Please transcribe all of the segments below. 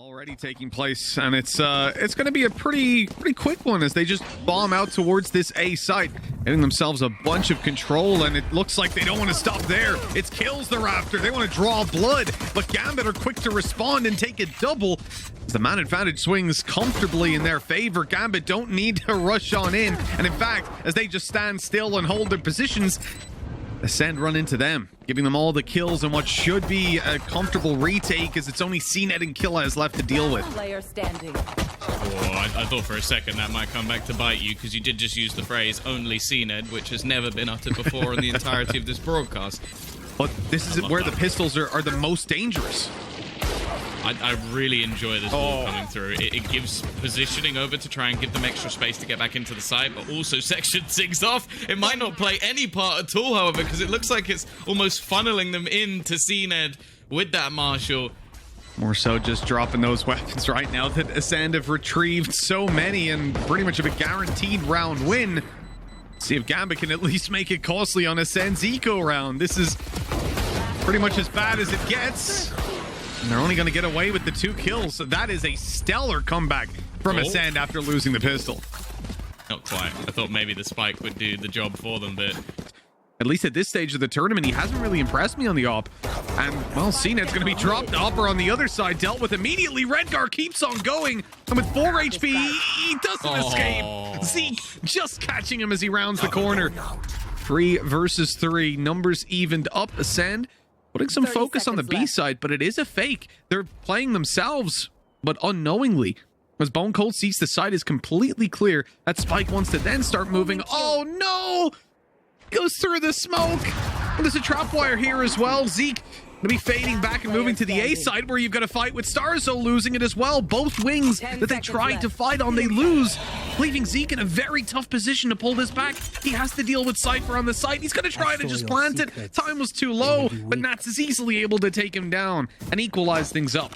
Already taking place, and it's going to be a pretty quick one as they just bomb out towards this A site, getting themselves a bunch of control, and it looks like they don't want to stop there. It's kills they're after. They want to draw blood, but Gambit are quick to respond and take it double. As the man advantage swings comfortably in their favor, Gambit don't need to rush on in, and in fact, as they just stand still and hold their positions, Acend run into them, giving them all the kills and what should be a comfortable retake, as it's only CNED and kyedae left to deal with. Player standing. Oh, I thought for a second that might come back to bite you, because you did just use the phrase only CNED, which has never been uttered before in the entirety of this broadcast. But this is where the pistols are the most dangerous. I really enjoy this ball coming through. It gives positioning over to try and give them extra space to get back into the site, but also section 6 off. It might not play any part at all, however, because it looks like it's almost funneling them into CNED with that Marshall. More so just dropping those weapons right now that Acend have retrieved so many and pretty much of a guaranteed round win. See if Gambit can at least make it costly on Ascend's eco round. This is pretty much as bad as it gets. And they're only going to get away with the 2 kills. So that is a stellar comeback from Acend after losing the pistol. Not quite. I thought maybe the spike would do the job for them, but at least at this stage of the tournament, he hasn't really impressed me on the op. And, well, CNED's going to be dropped. Dapr on the other side, dealt with immediately. Redgar keeps on going. And with 4 HP, he doesn't escape. Zeke just catching him as he rounds the corner. 3 versus 3. Numbers evened up. Acend putting some focus on the B side, but it is a fake. They're playing themselves, but unknowingly. As Bone Cold sees the side is completely clear, that Spike wants to then start moving. Oh, no! Goes through the smoke. And there's a trap wire here as well. Zeke going to be fading back and moving to the A side, where you've got to fight with Starzo losing it as well. Both wings that they tried to fight on, they lose, leaving Zeke in a very tough position to pull this back. He has to deal with Cypher on the side. He's going to try to just plant it. Time was too low, but Nats is easily able to take him down and equalize things up.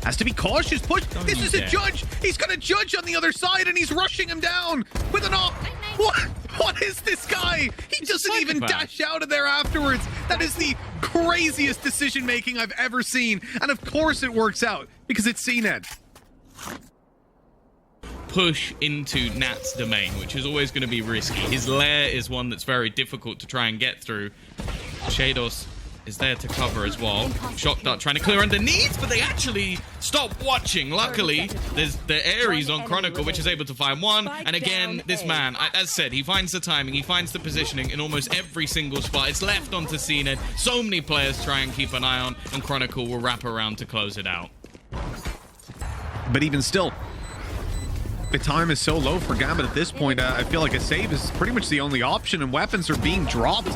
Has to be cautious. Push. This is a judge. He's got a judge on the other side, and he's rushing him down with an op. What is this guy? He doesn't even dash out of there afterwards. That is the craziest decision making I've ever seen. And of course it works out, because it's CNED. Push into Nat's domain, which is always going to be risky. His lair is one that's very difficult to try and get through. Shados is there to cover as well. Shock Dart trying to clear underneath, but they actually stop watching. Luckily, there's the Ares on Chronicle, which is able to find one. And again, this man, as said, he finds the timing, he finds the positioning in almost every single spot. It's left onto CNED. So many players try and keep an eye on, and Chronicle will wrap around to close it out. But even still, the time is so low for Gambit at this point. I feel like a save is pretty much the only option, and weapons are being dropped.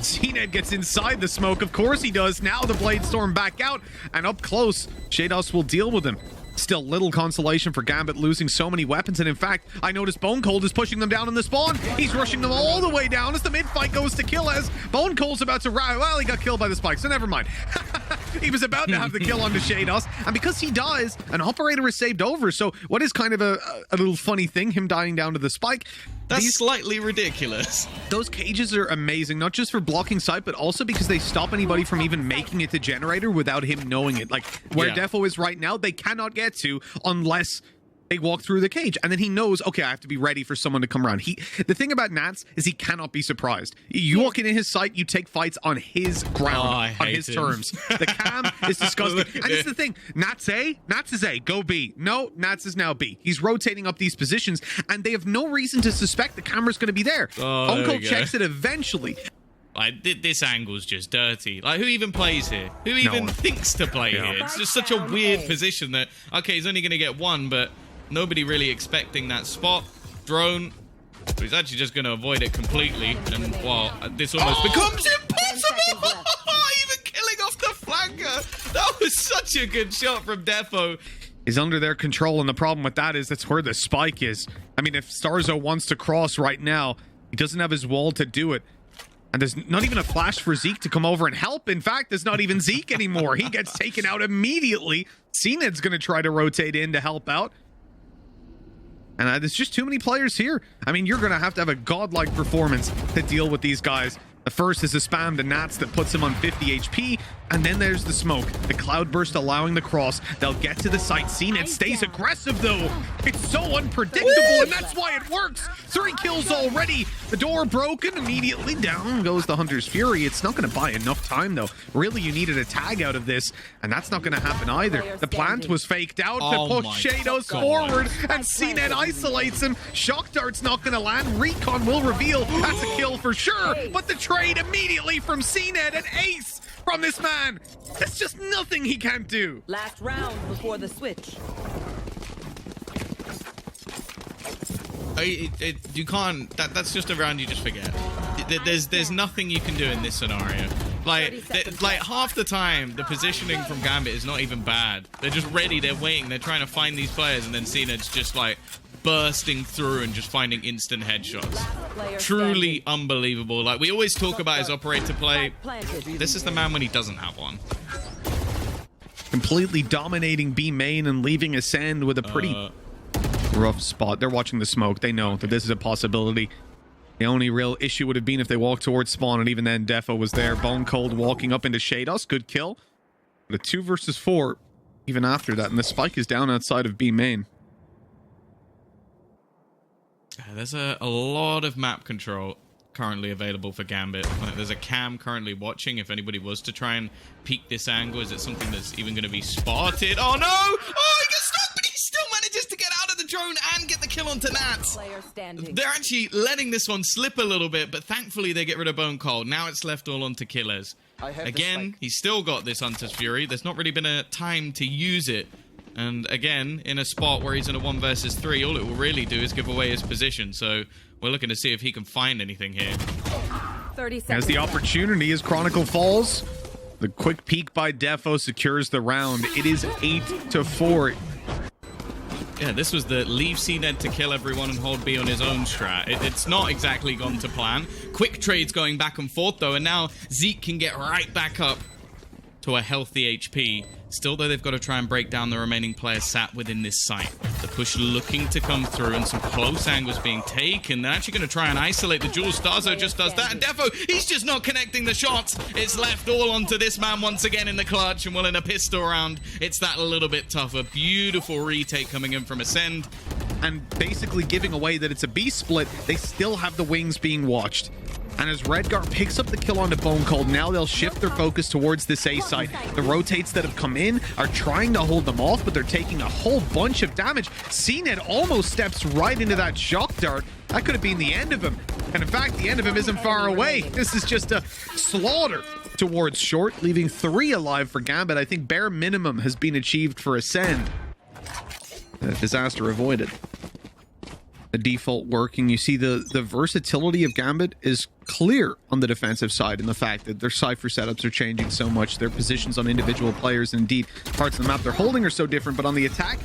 CNED gets inside the smoke. Of course he does. Now the Blade Storm back out, and up close, Shados will deal with him. Still little consolation for Gambit losing so many weapons, and in fact, I noticed Bone Cold is pushing them down in the spawn. He's rushing them all the way down as the mid-fight goes to kyedae. Bone Cold's about to well, he got killed by the spike, so never mind. He was about to have the kill onto Shados, and because he dies, an operator is saved over. So what is kind of a little funny thing, him dying down to the spike? That's slightly ridiculous. Those cages are amazing, not just for blocking sight, but also because they stop anybody from even making it to generator without him knowing it. Like where Defo is right now, they cannot get to unless they walk through the cage, and then he knows, okay, I have to be ready for someone to come around. The thing about Nats is he cannot be surprised. You walk in his site, you take fights on his ground, on his terms. The cam is disgusting. And it's the thing, Nats is A, go B. No, Nats is now B. He's rotating up these positions, and they have no reason to suspect the camera's going to be there. Uncle checks it eventually. Like, this angle's just dirty. Like, who even plays here? Who even thinks to play here? It's just such a weird position that, okay, he's only going to get one, but nobody really expecting that spot. Drone. So he's actually just going to avoid it completely. And, well, this almost becomes impossible! Even killing off the flanker! That was such a good shot from Defo. Is under their control, and the problem with that is that's where the spike is. I mean, if Starzo wants to cross right now, he doesn't have his wall to do it. And there's not even a flash for Zeke to come over and help. In fact, there's not even Zeke anymore. He gets taken out immediately. CNED's going to try to rotate in to help out. And there's just too many players here. I mean, you're going to have a godlike performance to deal with these guys. The first is a spam to Nats that puts him on 50 HP. And then there's the smoke. The cloudburst allowing the cross. They'll get to the site. CNET stays aggressive, though. It's so unpredictable, and that's why it works. 3 kills already. The door broken. Immediately down goes the Hunter's Fury. It's not going to buy enough time, though. Really, you needed a tag out of this, and that's not going to happen either. The plant was faked out to push Shadows forward, and CNET isolates him. Shock Dart's not going to land. Recon will reveal. That's a kill for sure, but the trade immediately from CNET and Ace from this man. There's just nothing he can't do. Last round before the switch. You can't. That's just a round you just forget. There's nothing you can do in this scenario. Like half the time, the positioning from Gambit is not even bad. They're just ready. They're waiting. They're trying to find these players, and then CNET's just like bursting through and just finding instant headshots. Truly unbelievable. Like we always talk about his operator play. This is the man when he doesn't have one. Completely dominating B main and leaving Acend with a pretty rough spot. They're watching the smoke. They know that this is a possibility. The only real issue would have been if they walked towards spawn, and even then Defo was there. Bone Cold walking up into Shados. Good kill. But a 2 versus 4 even after that, and the spike is down outside of B main. There's a lot of map control currently available for Gambit. There's a cam currently watching if anybody was to try and peek this angle. Is it something that's even going to be spotted? Oh no! Oh, he gets stopped, but he still manages to get out of the drone and get the kill onto Nats. They're actually letting this one slip a little bit, but thankfully they get rid of Bone Cold. Now it's left all onto Killers. Again, he's still got this Hunter's Fury. There's not really been a time to use it. And again, in a spot where he's in a 1 versus 3, all it will really do is give away his position. So we're looking to see if he can find anything here. 30 seconds. As the opportunity as Chronicle falls, the quick peek by Defo secures the round. It is 8-4. Yeah, this was the leave CNED to kill everyone and hold B on his own strat. It's not exactly gone to plan. Quick trades going back and forth, though, and now Zeke can get right back up to a healthy HP. Still, though, they've got to try and break down the remaining players sat within this site. The push looking to come through, and some close angles being taken. They're actually going to try and isolate the Jules. Starzo just does that, and Defo, he's just not connecting the shots. It's left all onto this man once again in the clutch, and well, in a pistol round, it's that little bit tougher. Beautiful retake coming in from Acend. And basically giving away that it's a B split, they still have the wings being watched. And as Redgar picks up the kill onto Bone Cold, now they'll shift their focus towards this A site. The rotates that have come in are trying to hold them off, but they're taking a whole bunch of damage. CNET almost steps right into that shock dart. That could have been the end of him. And in fact, the end of him isn't far away. This is just a slaughter towards short, leaving 3 alive for Gambit. I think bare minimum has been achieved for Acend. Disaster avoided. The default working. You see the versatility of Gambit is clear on the defensive side, in the fact that their Cypher setups are changing so much, their positions on individual players, and indeed parts of the map they're holding are so different, but on the attack,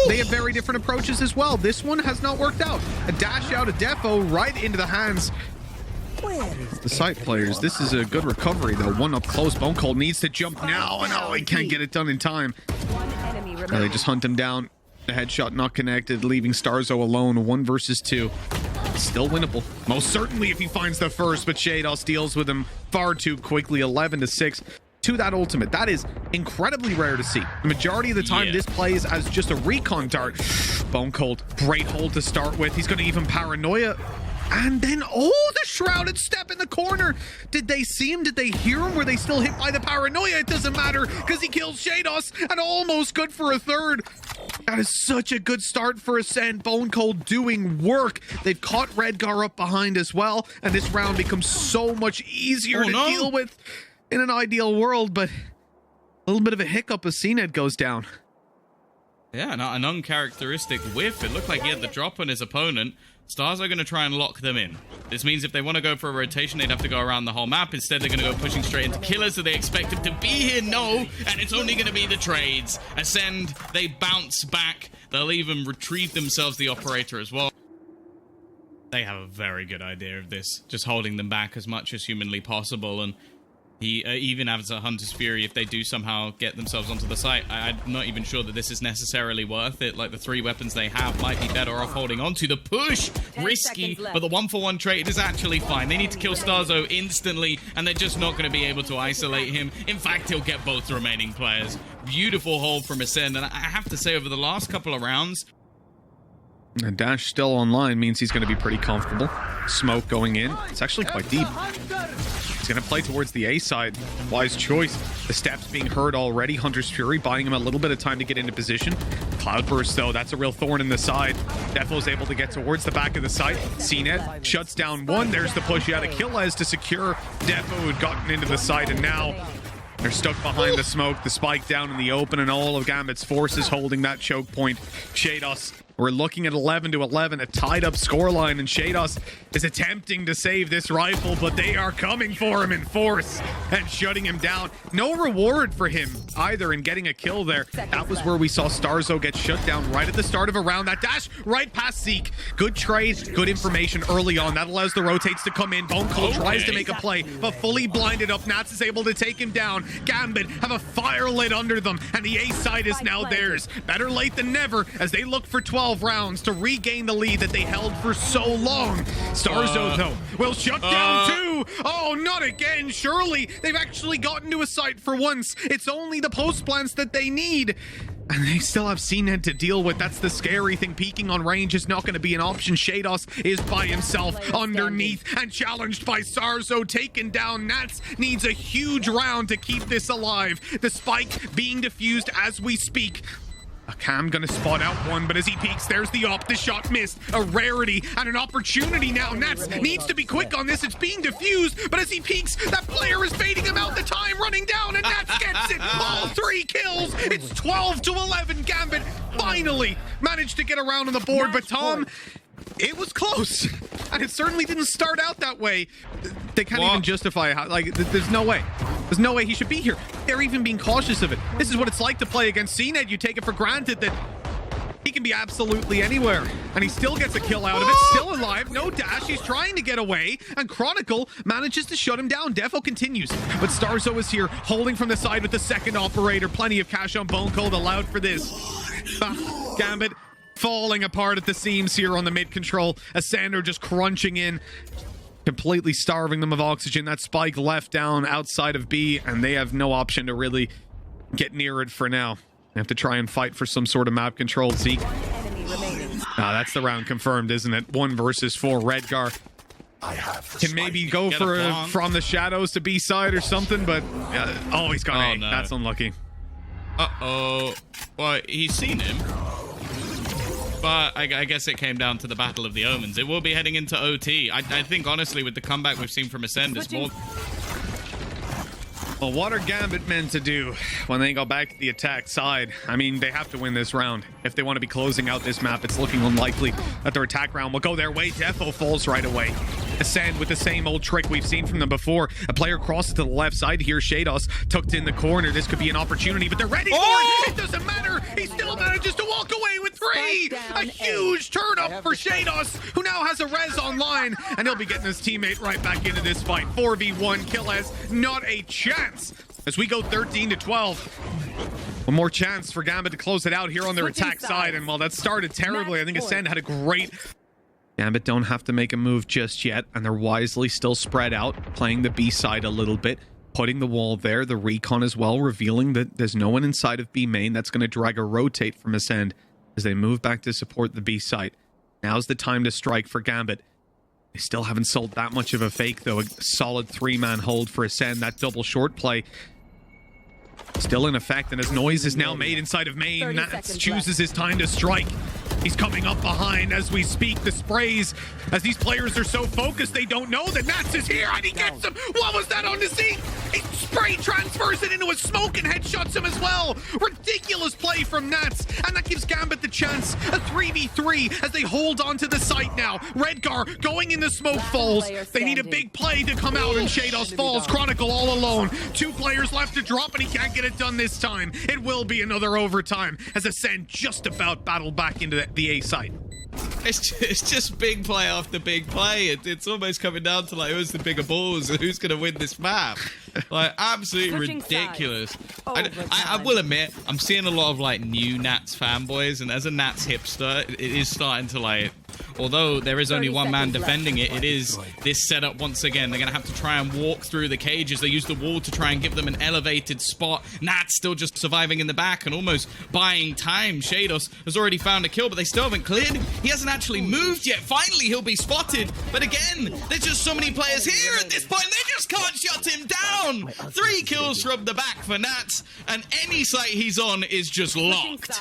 they have very different approaches as well. This one has not worked out. A dash out of Defo right into the hands of the site players. This is a good recovery, though. One up close. Bone Cold needs to jump now, and oh, he can't get it done in time. They just hunt him down. The headshot not connected, leaving Starzo alone. 1 versus 2. Still winnable. Most certainly if he finds the first, but Shados deals with him far too quickly. 11-6 to that ultimate. That is incredibly rare to see. The majority of the time, this plays as just a recon dart. Bone Cold, great hold to start with. He's going to even paranoia. And then, oh, the shrouded step in the corner. Did they see him? Did they hear him? Were they still hit by the paranoia? It doesn't matter because he kills Shados, and almost good for a third. That is such a good start for Acend. Bone Cold doing work. They've caught Redgar up behind as well, and this round becomes so much easier to deal with in an ideal world, but a little bit of a hiccup as CNED goes down. Yeah, an uncharacteristic whiff. It looked like he had the drop on his opponent. Stars are going to try and lock them in. This means if they want to go for a rotation, they'd have to go around the whole map. Instead, they're going to go pushing straight into Killers. So they expect him to be here? No. And it's only going to be the trades. Acend, they bounce back. They'll even retrieve themselves the operator as well. They have a very good idea of this. Just holding them back as much as humanly possible. And He even has a Hunter's Fury if they do somehow get themselves onto the site. I'm not even sure that this is necessarily worth it. Like, the 3 weapons they have might be better off holding on to. The push, risky, but the 1-for-1 trade is actually fine. They need to kill Starzo instantly, and they're just not going to be able to isolate him. In fact, he'll get both the remaining players. Beautiful hold from Acend, and I have to say, over the last couple of rounds, and Dash still online means he's going to be pretty comfortable. Smoke going in. It's actually quite deep. He's going to play towards the A side. Wise choice. The steps being heard already. Hunter's Fury buying him a little bit of time to get into position. Cloudburst, though, that's a real thorn in the side. Defo's able to get towards the back of the site. CNET shuts down one. There's the push out of kyedae to secure Defo, who'd gotten into the site, and now they're stuck behind the smoke. The spike down in the open, and all of Gambit's forces holding that choke point. Shados, we're looking at 11-11, a tied-up scoreline, and Shados is attempting to save this rifle, but they are coming for him in force and shutting him down. No reward for him either in getting a kill there. That was where we saw Starzo get shut down right at the start of a round. That dash right past Zeke. Good trade, good information early on. That allows the rotates to come in. Bone Cold tries to make a play, but fully blinded up. Nats is able to take him down. Gambit have a fire lit under them, and the A side is now theirs. Better late than never as they look for 12 rounds to regain the lead that they held for so long. Starzo, though, will shut down too. Oh, not again. Surely they've actually gotten to a site for once. It's only the post plants that they need. And they still have CNET to deal with. That's the scary thing. Peeking on range is not going to be an option. Shados is by himself underneath and challenged by Starzo, taken down. Nats needs a huge round to keep this alive. The spike being diffused as we speak. A Cam gonna spot out one, but as he peeks, there's the op. The shot missed. A rarity and an opportunity now. Nats needs to be quick on this. It's being diffused, but as he peeks, that player is baiting him out. The time running down, and Nats gets it. All 3 kills. It's 12-11. Gambit finally managed to get around on the board, but Tom, it was close, and it certainly didn't start out that way. They can't even justify how, like, there's no way. There's no way he should be here. They're even being cautious of it. This is what it's like to play against CNET. You take it for granted that he can be absolutely anywhere, and he still gets a kill out of it. Still alive, no dash. He's trying to get away, and Chronicle manages to shut him down. Defo continues, but Starzo is here, holding from the side with the second operator. Plenty of cash on Bone Cold allowed for this. Gambit falling apart at the seams here on the mid control. Asando just crunching in, completely starving them of oxygen. That spike left down outside of B, and they have no option to really get near it for now. They have to try and fight for some sort of map control. Zeke. That's the round confirmed, isn't it? 1 versus 4. Redgar can maybe go for from the shadows to B side or something, but oh, he's got A. No. That's unlucky. Well, he's seen him. But I guess it came down to the Battle of the Omens. It will be heading into OT. I think, honestly, with the comeback we've seen from Acend, it's more... Well, what are Gambit meant to do when they go back to the attack side? I mean, they have to win this round. If they want to be closing out this map, it's looking unlikely that their attack round will go their way. Defo falls right away. Acend with the same old trick we've seen from them before. A player crosses to the left side here. Shados tucked in the corner. This could be an opportunity, but they're ready for it. It doesn't matter. He still manages to walk away with 3. A huge turn up for Shados, who now has a res online, and he'll be getting his teammate right back into this fight. 4v1. kyedae, not a chance as we go 13-12. One more chance for Gambit to close it out here on their attack side, and while that started terribly, I think Acend had a great... Gambit don't have to make a move just yet, and they're wisely still spread out, playing the B side a little bit, putting the wall there, the recon as well, revealing that there's no one inside of B main. That's going to drag a rotate from Acend as they move back to support the B side. Now's the time to strike for Gambit. They still haven't sold that much of a fake, though. A solid 3-man hold for Acend. That double short play still in effect, and as noise is now made inside of main, Nats chooses his time to strike. He's coming up behind as we speak. The sprays, as these players are so focused, they don't know that Nats is here, and he gets him. What was that on the Zeke? He spray transfers it into a smoke and headshots him as well. Ridiculous play from Nats, and that gives Gambit the chance. A 3v3 as they hold on to the site now. Redgar going in the smoke falls. They need a big play to come out, and Shados falls. Chronicle all alone. 2 players left to drop, and he can't get it done this time. It will be another overtime as Acend just about battled back into the A site. It's just big play after big play. It's almost coming down to like who's the bigger balls and who's going to win this map. Like absolutely Switching ridiculous. sides. I will admit I'm seeing a lot of like new Nats fanboys, and as a Nats hipster, it is starting to like. Although there is only 30 one man seconds defending it, it is this setup once again. They're going to have to try and walk through the cages. They use the wall to try and give them an elevated spot. Nats still just surviving in the back and almost buying time. Shados has already found a kill, but they still haven't cleared him. He hasn't actually moved yet. Finally, he'll be spotted. But again, there's just so many players here at this point. They just can't shut him down. 3 kills from the back for Nats, and any site he's on is just locked.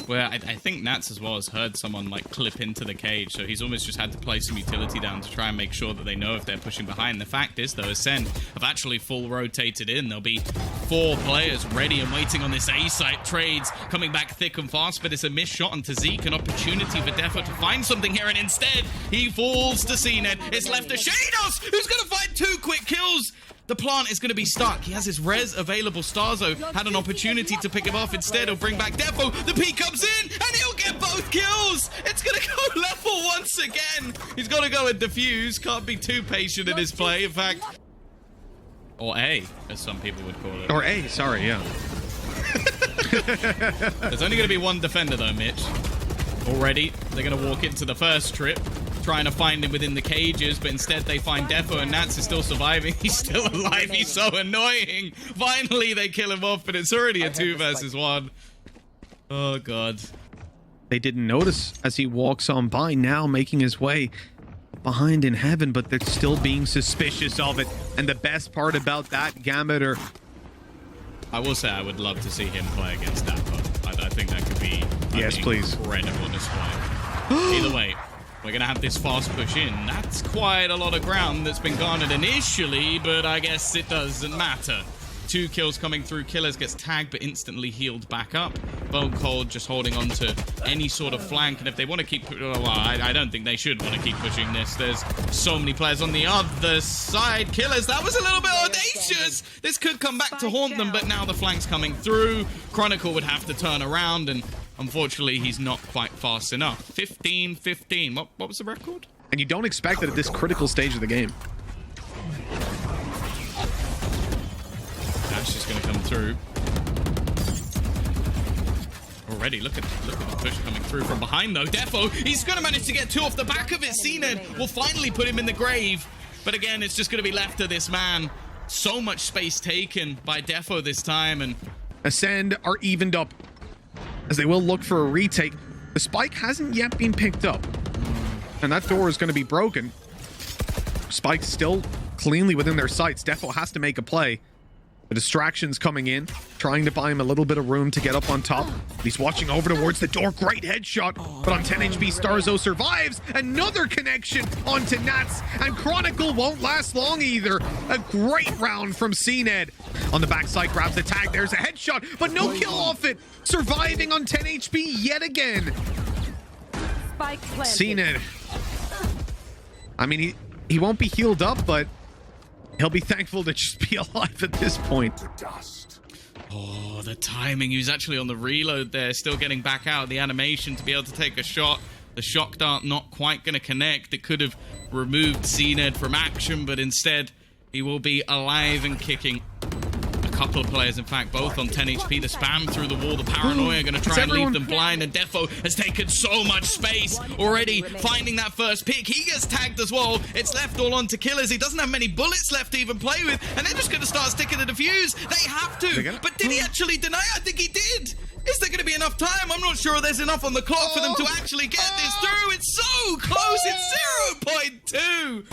Where I think Nats as well has heard someone like clip into the cage, so he's almost just had to play some utility down to try and make sure that they know if they're pushing behind. The fact is, though, Acend have actually full rotated in. There'll be 4 players ready and waiting on this A-site. Trades coming back thick and fast, but it's a missed shot onto Zeke. An opportunity for dapr to find something here, and instead he falls to CNED. It's left to Shados, who's going to find 2 quick kills. The plant is going to be stuck. He has his res available. Starzo had an opportunity to pick him off. Instead, he'll bring back Defo. The P comes in, and he'll get both kills. It's going to go level once again. He's got to go and defuse. Can't be too patient in his play. In fact, or A, as some people would call it. Or A, sorry, yeah. There's only going to be 1 defender, though, Mitch. Already, they're going to walk into the first trip, trying to find him within the cages, but instead they find Defo, and Nats is still surviving. He's still alive. He's so annoying. Finally, they kill him off, but it's already a 2 versus 1. Oh, God. They didn't notice as he walks on by, now making his way behind in heaven, but they're still being suspicious of it. And the best part about that, Gambit, or... I will say I would love to see him play against dapr. I think that could be yes, please. Incredible display. Either way, we're going to have this fast push in. That's quite a lot of ground that's been garnered initially, but I guess it doesn't matter. 2 kills coming through. Killers gets tagged but instantly healed back up. Bone Cold just holding on to any sort of flank, and if they want to keep... Well, I don't think they should want to keep pushing this. There's so many players on the other side. Killers, that was a little bit audacious. This could come back to haunt them, but now the flank's coming through. Chronicle would have to turn around, and unfortunately, he's not quite fast enough. 15-15. What was the record? And you don't expect it at this critical stage of the game. Dash is going to come through. Already, look at the push coming through from behind, though. Defo, he's going to manage to get 2 off the back of it. CNED will finally put him in the grave. But again, it's just going to be left to this man. So much space taken by Defo this time. And Acend are evened up as they will look for a retake. The spike hasn't yet been picked up, and that door is going to be broken. Spike's still cleanly within their sights. Defo has to make a play. The distraction's coming in, trying to buy him a little bit of room to get up on top. He's watching over towards the door. Great headshot, but on 10 HP, Starzo survives. Another connection onto Nats, and Chronicle won't last long either. A great round from CNED. On the backside, grabs the tag. There's a headshot, but no kill off it. Surviving on 10 HP yet again. CNED. I mean, he won't be healed up, but he'll be thankful to just be alive at this point. Oh, the timing. He was actually on the reload there, still getting back out of the animation to be able to take a shot. The shock dart not quite going to connect. It could have removed CNED from action, but instead he will be alive and kicking. A couple of players, in fact, both on 10 HP. The spam through the wall, the paranoia going to try and leave them blind, and Defo has taken so much space already, finding that first pick. He gets tagged as well. It's left all on to Killers. He doesn't have many bullets left to even play with, and they're just going to start sticking the defuse. They have to, but did he actually deny? I think he did. Is there going to be enough time? I'm not sure there's enough on the clock for them to actually get this through. It's so close. It's 0.2.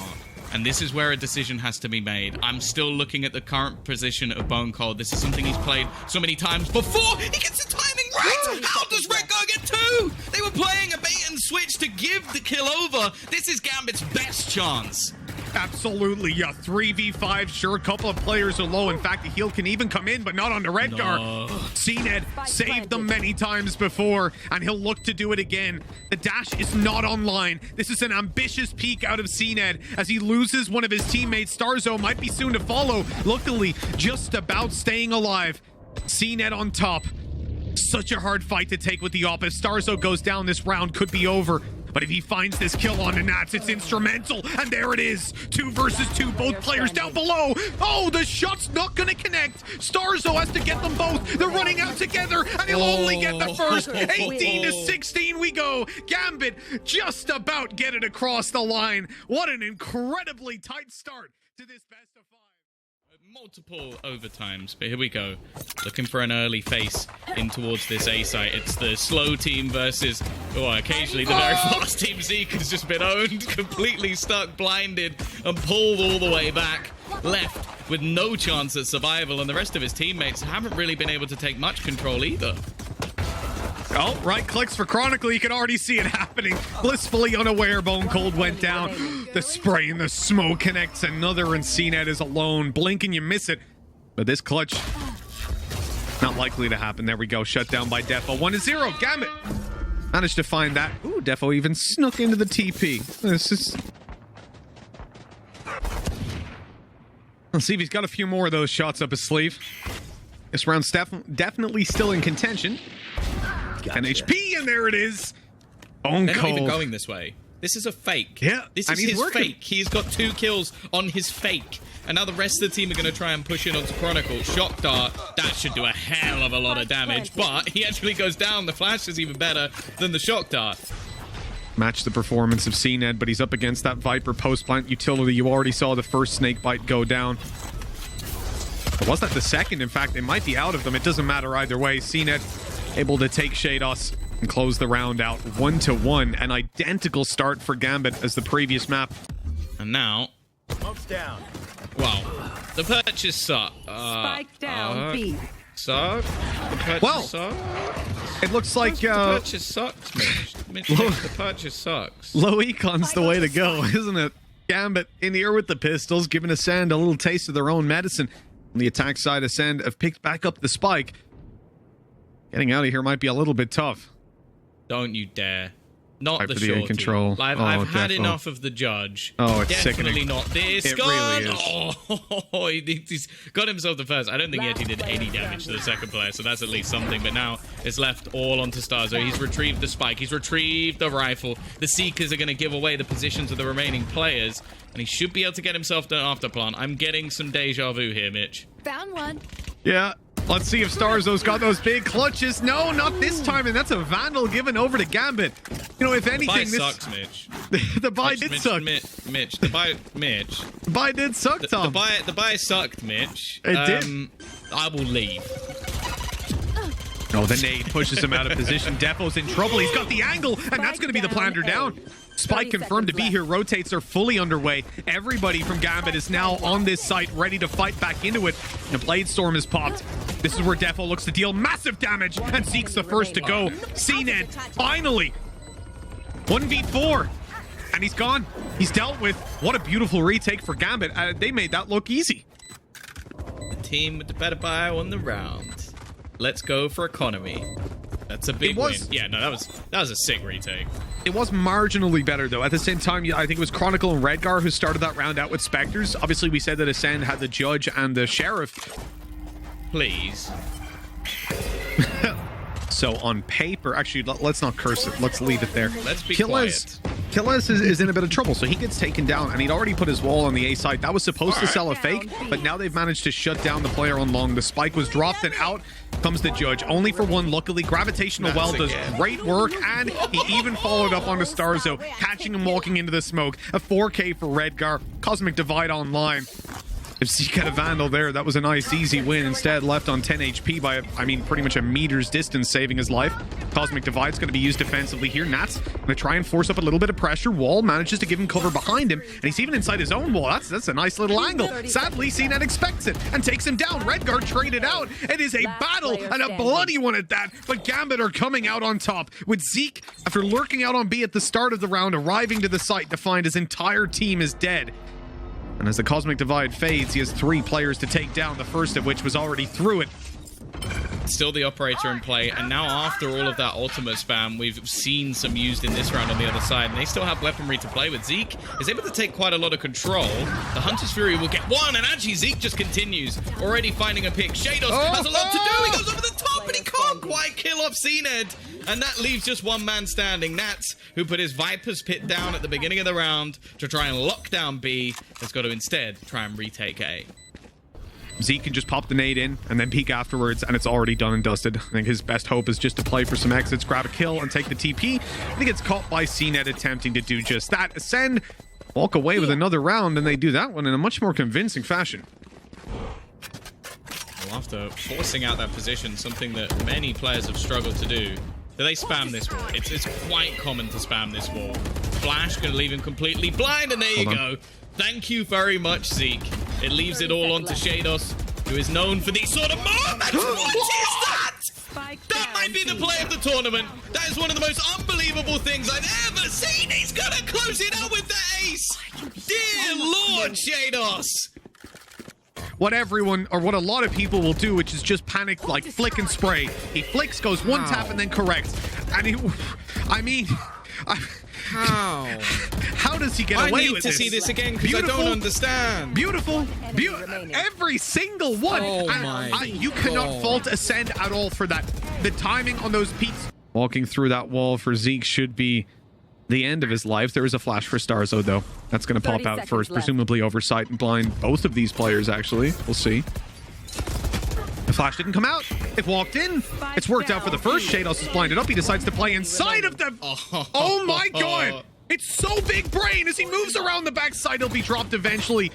And this is where a decision has to be made. I'm still looking at the current position of Bone Cold. This is something he's played so many times before. He gets the timing right. How does Redgar get 2? They were playing a bait and switch to give the kill over. This is Gambit's best chance. Absolutely, yeah. 3v5, sure, a couple of players are low. In fact, the heal can even come in, but not onto Redgar. No. CNED saved them many times before, and he'll look to do it again. The dash is not online. This is an ambitious peek out of CNED as he loses one of his teammates. Starzo might be soon to follow. Luckily, just about staying alive. CNED on top. Such a hard fight to take with the op. If Starzo goes down, this round could be over. But if he finds this kill on the Nats, it's instrumental. And there it is. 2 versus 2. Both players down below. Oh, the shot's not going to connect. Starzo has to get them both. They're running out together, and he'll only get the first. 18 to 16 we go. Gambit just about get it across the line. What an incredibly tight start to this best of 5. Multiple overtimes, but here we go. Looking for an early face in towards this A site. It's the slow team versus, occasionally the very fast team. Zeke has just been owned, completely stuck, blinded, and pulled all the way back. Left with no chance at survival, and the rest of his teammates haven't really been able to take much control either. Oh, right clicks for Chronicle. You can already see it happening. Blissfully unaware, Bone Cold went down. The spray and the smoke connects another, and CNET is alone. Blink and you miss it. But this clutch, not likely to happen. There we go. Shut down by Defo. 1-0. Gambit managed to find that. Ooh, Defo even snuck into the TP. This is... Let's see if he's got a few more of those shots up his sleeve. This round's definitely still in contention. Gotcha. 10 HP, and there it is. Bone They're Cold. not even going this way. This is a fake. Yeah, this is his fake. He's got 2 kills on his fake. And now the rest of the team are going to try and push in onto Chronicle. Shock Dart, that should do a hell of a lot of damage. But he actually goes down. The flash is even better than the Shock Dart. Match the performance of CNED, but he's up against that Viper post-plant utility. You already saw the first snake bite go down. Or was that the second? In fact, they might be out of them. It doesn't matter either way. CNED able to take Shados and close the round out 1-1. An identical start for Gambit as the previous map. And now... Smoke's down. Wow. The purchase suck. Spike down B. Suck. The purchase Well, suck. It looks like The purchase sucks, Mitch. Mitch, the purchase sucks. low econ's the way to go, isn't it? Gambit in here with the pistols, giving Acend a little taste of their own medicine. On the attack side, Acend have picked back up the spike. Getting out of here might be a little bit tough. Don't you dare. Not Right the for the shorty. control. I've had defo. enough of the judge. Oh, it's Definitely sickening. not this. It Gone. really is. Oh, he's got himself the first. I don't think he actually did any damage to the second player, so that's at least something. But now it's left all onto Starzo. He's retrieved the spike. He's retrieved the rifle. The Seekers are going to give away the positions of the remaining players, and he should be able to get himself an afterplant. I'm getting some deja vu here, Mitch. Found one. Yeah. Let's see if Starzo's got those big clutches. No, not this time, and that's a Vandal given over to Gambit. You know, if anything, The buy sucks, Mitch. the buy did suck. Mitch, the buy, Mitch. The buy did suck, Tom. The buy sucked, Mitch. It did. I will leave. Oh, the nade pushes him out of position. Defo's in trouble. He's got the angle, and that's going to be the planter down. Spike confirmed to be here. Rotates are fully underway. Everybody from Gambit is now on this site, ready to fight back into it. The Blade Storm is popped. This is where Defo looks to deal massive damage, and Zeke's the first to go. CNED, finally. 1v4. And he's gone. He's dealt with. What a beautiful retake for Gambit. They made that look easy. The team with the better buy won the round. Let's go for economy. That's a big win. Yeah, no, that was a sick retake. It was marginally better, though. At the same time, I think it was Chronicle and Redgar who started that round out with Spectres. Obviously, we said that Acend had the Judge and the Sheriff. Please. So on paper, actually, let's not curse it. Let's leave it there. Let's be quiet. Killes is in a bit of trouble, so he gets taken down, and he'd already put his wall on the A side. That was supposed to sell a fake, but now they've managed to shut down the player on long. The spike was dropped, and out comes the Judge. Only for one, luckily. Gravitational Well does great work, and he even followed up onto Starzo, catching him walking into the smoke. A 4K for Redgar. Cosmic Divide online. If Zeke had a Vandal there, that was a nice, easy win. Instead, left on 10 HP by, pretty much a meter's distance, saving his life. Cosmic Divide's going to be used defensively here. Nat's going to try and force up a little bit of pressure. Wall manages to give him cover behind him, and he's even inside his own wall. That's a nice little angle. Sadly, CNET expects it and takes him down. Redguard traded out. It is a battle, and a bloody one at that, but Gambit are coming out on top, with Zeke, after lurking out on B at the start of the round, arriving to the site to find his entire team is dead. And as the Cosmic Divide fades, he has 3 players to take down, the first of which was already through it. Still the operator in play, and now after all of that ultimate spam, we've seen some used in this round on the other side, and they still have weaponry to play with. Zeke is able to take quite a lot of control. The Hunter's Fury will get one, and actually Zeke just continues, already finding a pick. Shados has a lot to do. He goes over the top but he can't quite kill off CNED. And that leaves just one man standing. Nats, who put his Viper's Pit down at the beginning of the round to try and lock down B, has got to instead try and retake A. Zeke can just pop the nade in and then peek afterwards, and it's already done and dusted. I think his best hope is just to play for some exits, grab a kill, and take the TP. I think it's caught by CNED attempting to do just that. Acend walk away with another round, and they do that one in a much more convincing fashion. Well, after forcing out that position, something that many players have struggled to do, they spam this wall. It's quite common to spam this wall. Flash going to leave him completely blind, and there you go. Thank you very much, Zeke. It leaves it all on to Shados, who is known for these sort of moments. What is that? That might be the play of the tournament. That is one of the most unbelievable things I've ever seen. He's going to close it out with the ace. Dear Lord, Shados. What everyone, or what a lot of people will do, which is just panic, like flick and spray. He flicks, goes one tap, and then corrects. And he, I mean... How does he get away with this? I need to see this again because I don't understand. Beautiful. Every single one. You cannot fault Acend at all for that. The timing on those peaks. Walking through that wall for Zeke should be the end of his life. There is a flash for Starzo, though. That's going to pop out first, presumably oversight and blind both of these players, actually. We'll see. The flash didn't come out. It walked in. It's worked out for the first. Shados is blinded up. He decides to play inside of them. Oh my god. It's so big brain. As he moves around the backside, he'll be dropped eventually.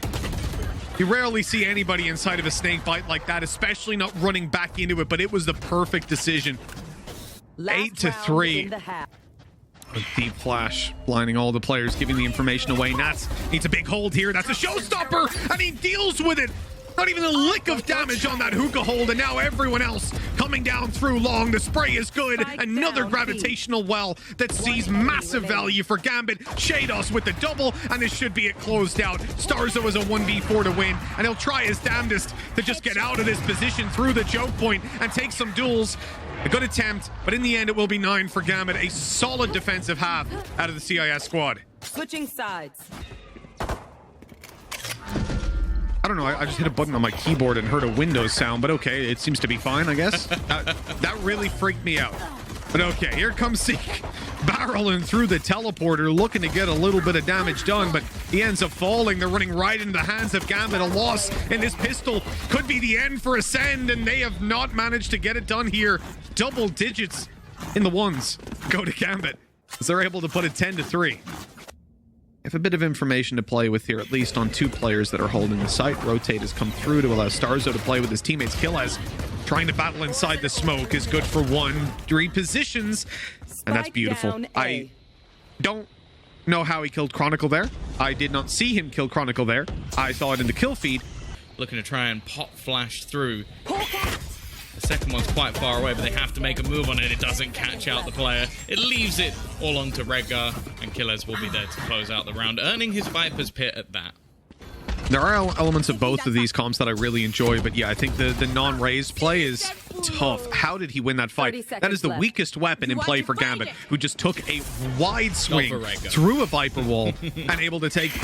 You rarely see anybody inside of a snake bite like that, especially not running back into it, but it was the perfect decision. 8-3. A deep flash, blinding all the players, giving the information away. Nats needs a big hold here. That's a showstopper, and he deals with it. Not even a lick of damage on that hookah hold, and now everyone else coming down through long. The spray is good. Another gravitational well that sees massive value for Gambit. Shados with the double, and this should be it closed out. Starzo is a 1v4 to win, and he'll try his damnedest to just get out of this position through the choke point and take some duels. A good attempt, but in the end it will be 9 for Gambit. A solid defensive half out of the CIS squad. Switching sides. I don't know, I just hit a button on my keyboard and heard a Windows sound, but okay, it seems to be fine, I guess. That really freaked me out. But okay, here comes Zeke, barreling through the teleporter, looking to get a little bit of damage done, but he ends up falling. They're running right into the hands of Gambit. A loss in this pistol could be the end for Acend, and they have not managed to get it done here. Double digits in the ones go to Gambit, as they're able to put it 10-3. I have a bit of information to play with here, at least on 2 players that are holding the site. Rotate has come through to allow Starzo to play with his teammates. kyedae trying to battle inside the smoke is good for 1. Repositions, and that's beautiful. I don't know how he killed Chronicle there. I did not see him kill Chronicle there. I saw it in the kill feed. Looking to try and pop flash through. The second one's quite far away, but they have to make a move on it. It doesn't catch out the player. It leaves it all onto Redgar, and kyedae will be there to close out the round, earning his Viper's Pit at that. There are elements of both of these comps that I really enjoy, but yeah, I think the non-raised play is tough. How did he win that fight? That is the weakest weapon in play for Gambit, who just took a wide swing through a Viper wall and able to take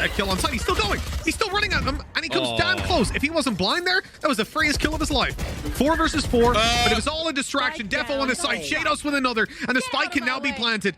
a kill on sight. He's still going. He's still running at them, and he comes damn close. If he wasn't blind there, that was the freest kill of his life. 4 versus 4, but it was all a distraction. Defo on his side, Shados with another, and the spike can now be planted.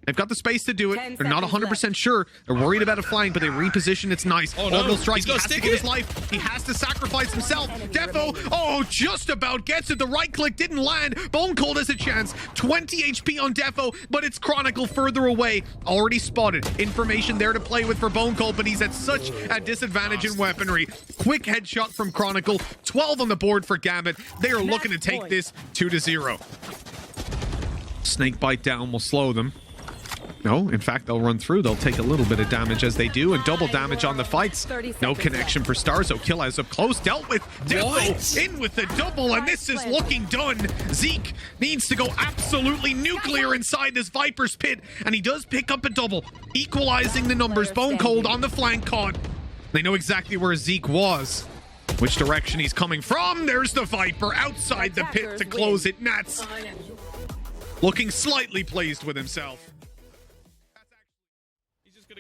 They've got the space to do it. They're not 100% sure. They're worried about a flank, but they reposition. It's nice. Orbital strike. He has to get his life. He has to sacrifice himself. Defo, just about gets it. The right click didn't land. Bone Cold has a chance. 20 HP on Defo, but it's Chronicle further away. Already spotted. Information there to play with for Bone Cold, but he's at such a disadvantage in weaponry. Quick headshot from Chronicle. 12 on the board for Gambit. They are looking to take this 2-0. Snake bite down will slow them. No, in fact, they'll run through. They'll take a little bit of damage as they do, and double damage on the fights. No connection for Starzo. kyedae up close, dealt with. Defo in with the double, and this is looking done. Zeke needs to go absolutely nuclear inside this Viper's Pit, and he does pick up a double, equalizing the numbers. Bone Cold on the flank caught. They know exactly where Zeke was, which direction he's coming from. There's the Viper outside the pit to close it. Nats looking slightly pleased with himself.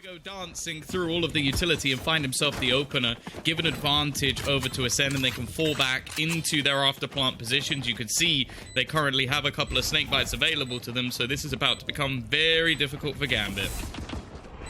to go dancing through all of the utility and find himself the opener, give an advantage over to Acend, and they can fall back into their after plant positions. You can see they currently have a couple of snake bites available to them, so this is about to become very difficult for Gambit.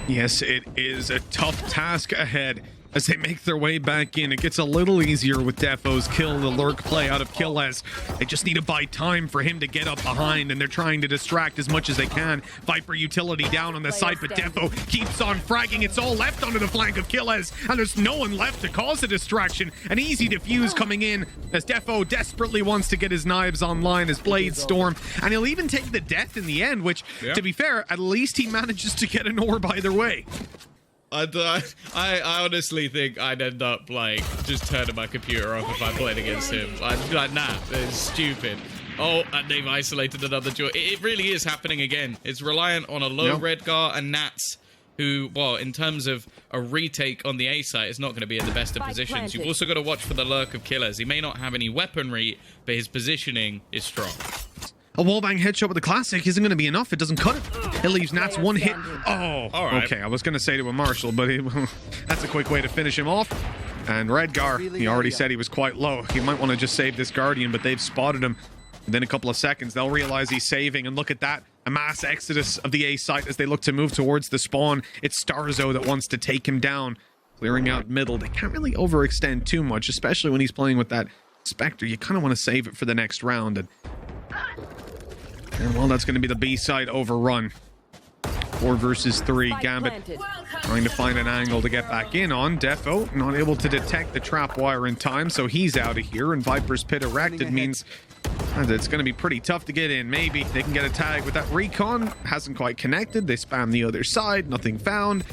Yes, it is a tough task ahead as they make their way back in. It gets a little easier with Defo's kill, the lurk play out of kyedae. They just need to buy time for him to get up behind, and they're trying to distract as much as they can. Viper utility down on the side, but Defo keeps on fragging. It's all left onto the flank of kyedae, and there's no one left to cause a distraction. An easy defuse coming in as Defo desperately wants to get his knives online, his blades storm, and he'll even take the death in the end, which, to be fair, at least he manages to get an orb either way. I honestly think I'd end up, like, just turning my computer off if I played against him. I'd be like, nah, it's stupid. Oh, and they've isolated another joy. It really is happening again. It's reliant on a low Redgar and Nats, who, well, in terms of a retake on the A site, is not going to be in the best of positions. You've also got to watch for the lurk of killers. He may not have any weaponry, but his positioning is strong. A wallbang headshot with the classic isn't going to be enough. It doesn't cut it. It leaves Nats one hit. Oh, all right. Okay. I was going to say to a Marshall, but that's a quick way to finish him off. And Redgar, he already said he was quite low. He might want to just save this Guardian, but they've spotted him. Within a couple of seconds, they'll realize he's saving. And look at that. A mass exodus of the A site as they look to move towards the spawn. It's Starzo that wants to take him down. Clearing out middle. They can't really overextend too much, especially when he's playing with that Spectre. You kind of want to save it for the next round. And well, that's going to be the B side overrun. 4 versus 3. Gambit trying to find an angle to get back in on. Defo not able to detect the trap wire in time, so he's out of here. And Viper's pit erected means that it's going to be pretty tough to get in. Maybe they can get a tag with that recon. Hasn't quite connected. They spam the other side. Nothing found.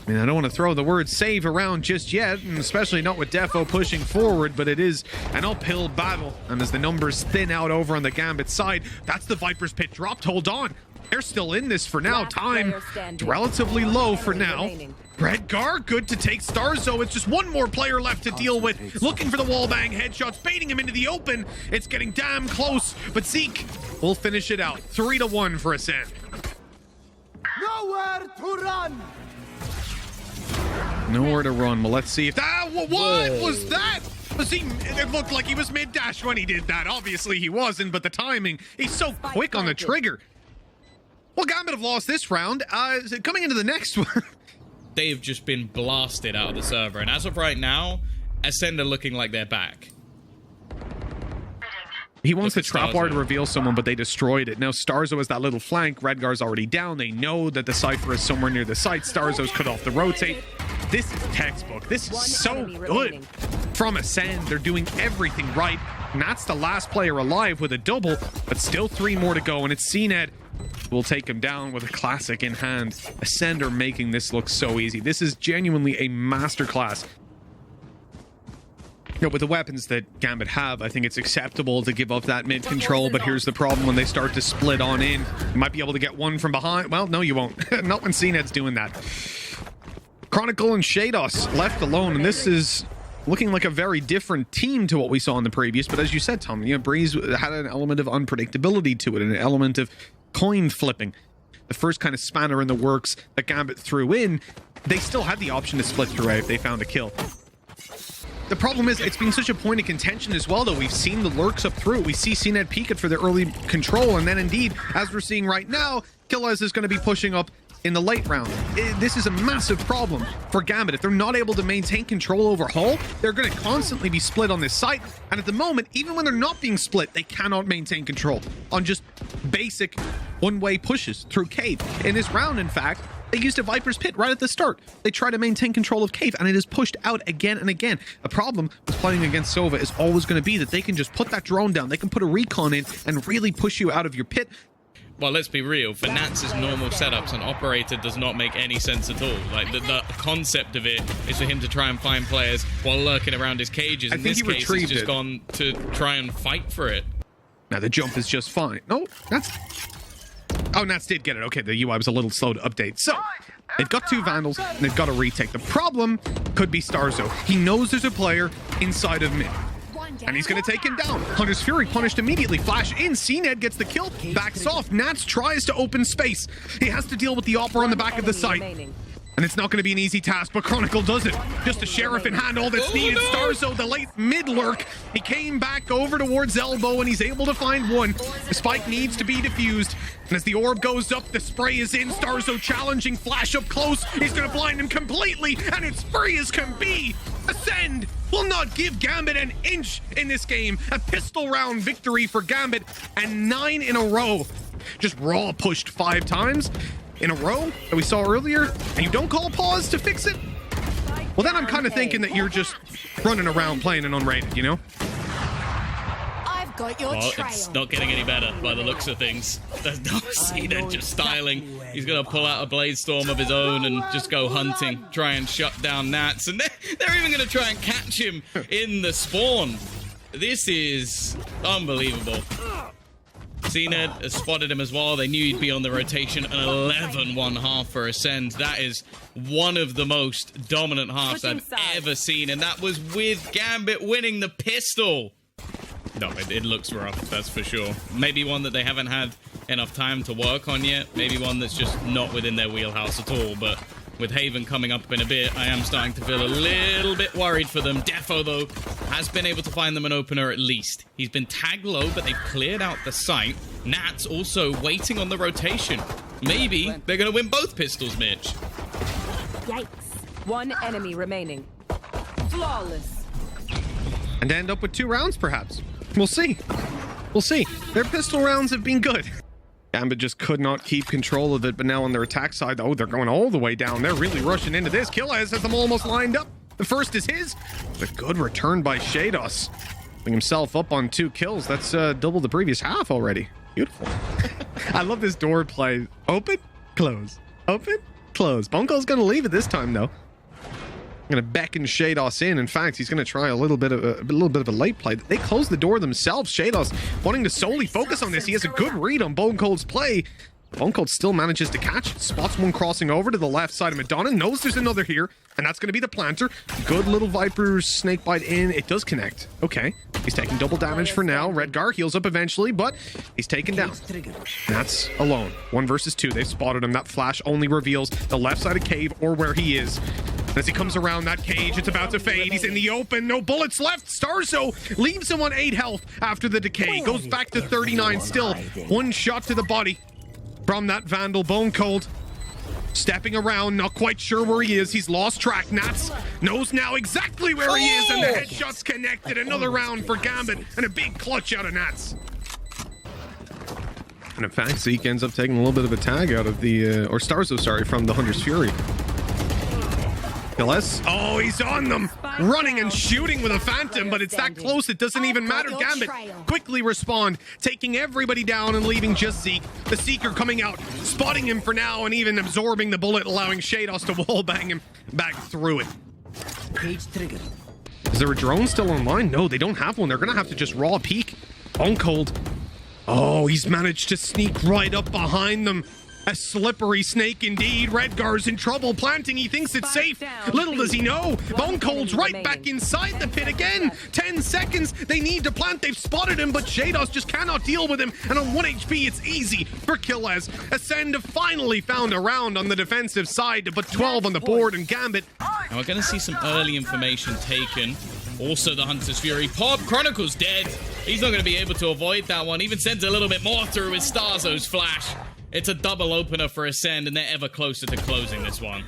I mean, I don't want to throw the word save around just yet, and especially not with Defo pushing forward, but it is an uphill battle. And as the numbers thin out over on the Gambit side, that's the Viper's pit dropped. Hold on. They're still in this for now. Time relatively low for now. Redgar, good to take Starzo. It's just one more player left to deal with. Looking for the wallbang headshots, baiting him into the open. It's getting damn close, but Zeke will finish it out. 3-1 for Acend. Nowhere to run! Nowhere to run. Well, let's see if that... What was that? Was he... It looked like he was mid-dash when he did that. Obviously, he wasn't, but the timing... He's so quick on the trigger. Well, Gambit have lost this round. Coming into the next one... They've just been blasted out of the server, and as of right now, Acend are looking like they're back. He wants the trap wire to reveal someone, but they destroyed it. Now Starzo has that little flank. Redgar's already down. They know that the Cypher is somewhere near the site. Starzo's cut off the rotate. This is textbook. This is so good from Acend. They're doing everything right. And that's the last player alive with a double, but still 3 more to go. And it's CNED will take him down with a classic in hand. Acend are making this look so easy. This is genuinely a masterclass. You know, with the weapons that Gambit have, I think it's acceptable to give up that mid control, but here's the problem when they start to split on in. You might be able to get one from behind. Well, no, you won't. Not when CNED's doing that. Chronicle and Shados left alone, and this is looking like a very different team to what we saw in the previous, but as you said, Tom, you know, Breeze had an element of unpredictability to it, an element of coin flipping. The first kind of spanner in the works that Gambit threw in, they still had the option to split through if they found a kill. The problem is, it's been such a point of contention as well, though. We've seen the lurks up through. We see CNED peek it for the early control, and then indeed, as we're seeing right now, kyedae is going to be pushing up in the late round. This is a massive problem for Gambit. If they're not able to maintain control over Hull, they're going to constantly be split on this site. And at the moment, even when they're not being split, they cannot maintain control on just basic one-way pushes through Cave. In this round, in fact, they used a Viper's Pit right at the start. They try to maintain control of Cave, and it is pushed out again and again. The problem with playing against Sova is always going to be that they can just put that drone down. They can put a recon in and really push you out of your pit. Well, let's be real. For Nats' normal setups, an operator does not make any sense at all. Like, the concept of it is for him to try and find players while lurking around his cages. In this case, he's just gone to try and fight for it. Now, the jump is just fine. No, Nats... Oh, Nats did get it. Okay, the UI was a little slow to update. So, they've got 2 Vandals, and they've got a retake. The problem could be Starzo. He knows there's a player inside of mid. and he's going to take him down. Hunter's Fury punished immediately. Flash in. CNED gets the kill. Backs off. Nats tries to open space. He has to deal with the Opera on the back of the site. And it's not going to be an easy task, but Chronicle does it. Just a Sheriff in hand, all that's needed. Starzo, the late mid-lurk. He came back over towards Elbow, and he's able to find one. The spike needs to be defused. And as the orb goes up, the spray is in. Starzo challenging Flash up close. He's going to blind him completely, and it's free as can be. Ascend will not give Gambit an inch in this game. A pistol round victory for Gambit, and 9 in a row. Just raw pushed 5 times in a row that we saw earlier, and you don't call pause to fix it? Well, then I'm kind of thinking that you're just running around playing an unrated, you know? I've got your trail. It's not getting any better by the looks of things. There's no Acend just styling. He's going to pull out a Blade Storm of his own and just go hunting, try and shut down Nats, and they're even going to try and catch him in the spawn. This is unbelievable. CNED has spotted him as well. They knew he'd be on the rotation. An 11-1 half for Ascend. That is one of the most dominant halves I've ever seen. And that was with Gambit winning the pistol. No, it looks rough, that's for sure. Maybe one that they haven't had enough time to work on yet. Maybe one that's just not within their wheelhouse at all. But with Haven coming up in a bit, I am starting to feel a little bit worried for them. Defo, though, has been able to find them an opener at least. He's been tagged low, but they've cleared out the site. Nats also waiting on the rotation. Maybe they're going to win both pistols, Mitch. Yikes. One enemy remaining. Flawless. And end up with 2 rounds, perhaps. We'll see. We'll see. Their pistol rounds have been good. Gambit just could not keep control of it, but now on their attack side, oh, they're going all the way down. They're really rushing into this. kyedae has them almost lined up. The first is his. A good return by shahzam. Putting himself up on 2 kills. That's double the previous half already. Beautiful. I love this door play. Open, close. Open, close. Bunko's going to leave it this time, though. I'm going to beckon shahzam in. In fact, he's going to try a little bit of a late play. They close the door themselves. shahzam wanting to solely focus on this. He has a good read on Bone Cold's play. Bone Cold still manages to catch it. Spots one crossing over to the left side of Madonna. Knows there's another here, and that's going to be the planter. Good little Viper snake bite in. It does connect. Okay. He's taking double damage for now. Redgar heals up eventually, but he's taken down. That's alone. 1 versus 2. They've spotted him. That flash only reveals the left side of cave or where he is. As he comes around that cage, it's about to fade. He's in the open. No bullets left. Starzo leaves him on 8 health after the decay. Goes back to 39 still. 1 shot to the body from that Vandal. Bone Cold stepping around, not quite sure where he is. He's lost track. Nats knows now exactly where he is, and the headshot's connected. Another round for Gambit, and a big clutch out of Nats. And in fact, Zeke ends up taking a little bit of a tag out of the, or Starzo, sorry, from the Hunter's Fury. Oh, he's on them, running and shooting with a Phantom, but it's that close it doesn't even matter. Gambit quickly respond, taking everybody down and leaving just Zeke. The Seeker coming out, spotting him for now, and even absorbing the bullet, allowing shahzam to wallbang him back through it. Is there a drone still online? No, they don't have one. They're gonna have to just raw peek. Bone Cold. Oh, he's managed to sneak right up behind them. A slippery snake indeed. Redgar's in trouble. Planting, he thinks it's safe. Little does he know, Bone Cold's right back inside the pit again. 10 seconds. They need to plant. They've spotted him, but shahzam just cannot deal with him. And on 1 HP, it's easy for kyedae. Ascend finally found a round on the defensive side to put 12 on the board, and Gambit. And we're going to see some early information taken. Also, the Hunter's Fury pop. Chronicle's dead. He's not going to be able to avoid that one. Even sends a little bit more through with Starzo's flash. It's a double opener for Ascend, and they're ever closer to closing this one.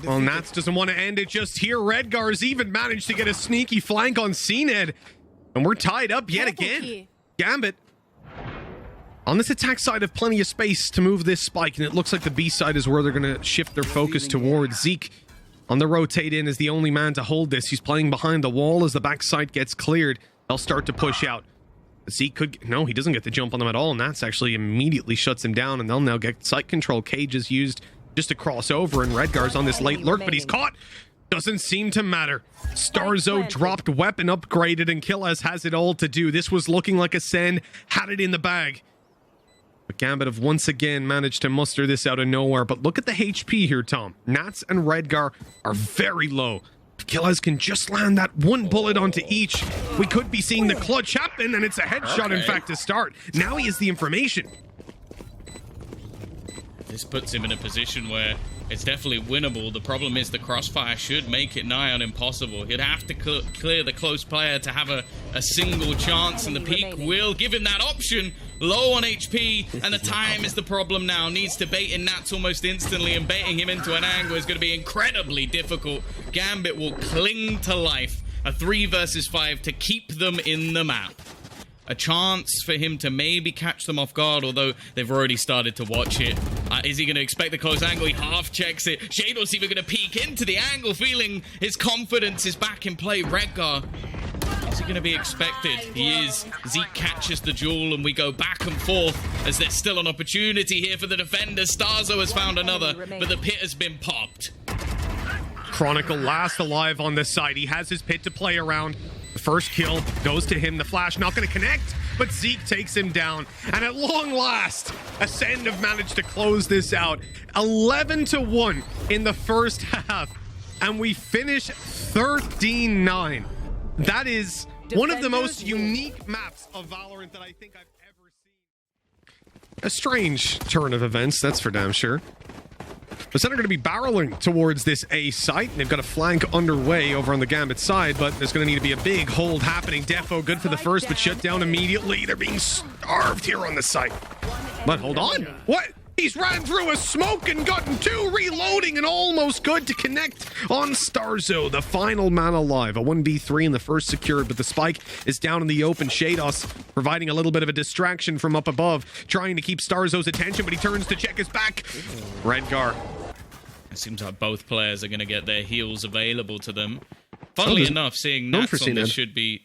Well, Nats doesn't want to end it just here. Redgar's even managed to get a sneaky flank on CNED. And we're tied up yet again. Gambit on this attack side have plenty of space to move this spike, and it looks like the B side is where they're going to shift their focus towards. Zeke on the rotate in is the only man to hold this. He's playing behind the wall. As the back side gets cleared, they'll start to push out. Zeke could... No, he doesn't get the jump on them at all, and that's actually immediately shuts him down, and they'll now get site control. Cage is used just to cross over, and Redgar's on this late lurk, but he's caught. Doesn't seem to matter. Starzo dropped, weapon upgraded, and kyedae has it all to do. This was looking like Ascend had it in the bag. But Gambit have once again managed to muster this out of nowhere. But look at the HP here, Tom. Nats and Redgar are very low. if killers can just land that one bullet onto each, we could be seeing the clutch happen, and it's a headshot, in fact, to start. Now he has the information. This puts him in a position where it's definitely winnable. The problem is the crossfire should make it nigh on impossible. He'd have to clear the close player to have a single chance, and the peak will give him that option. Low on HP, and the time is the problem now. Needs to bait in Nats almost instantly, and baiting him into an angle is going to be incredibly difficult. Gambit will cling to life. A 3 versus 5 to keep them in the map. A chance for him to maybe catch them off guard, although they've already started to watch it. Is he going to expect the close angle? He half checks it. Shadow's even going to peek into the angle, feeling his confidence is back in play. Redgar, is he going to be expected? He is. Zeke catches the jewel, and we go back and forth as there's still an opportunity here for the defenders. Starzo has found another, but the pit has been popped. Chronicle last alive on this side. He has his pit to play around. The first kill goes to him. The flash not going to connect, but Zeke takes him down. And at long last, Acend have managed to close this out. 11-1 in the first half. And we finish 13-9. That is one of the most unique maps of Valorant that I think I've ever seen. A strange turn of events, that's for damn sure. The Sentinels are going to be barreling towards this A site. They've got a flank underway over on the Gambit side, but there's going to need to be a big hold happening. Defo good for the first, but shut down immediately. They're being starved here on the site. But hold on. What? He's ran through a smoke and gotten 2, reloading, and almost good to connect on Starzo, the final man alive. A 1v3 in the first secured, but the spike is down in the open. Shados providing a little bit of a distraction from up above, trying to keep Starzo's attention, but he turns to check his back. Redgar. It seems like both players are going to get their heals available to them. Funnily enough, seeing Nats on this should be...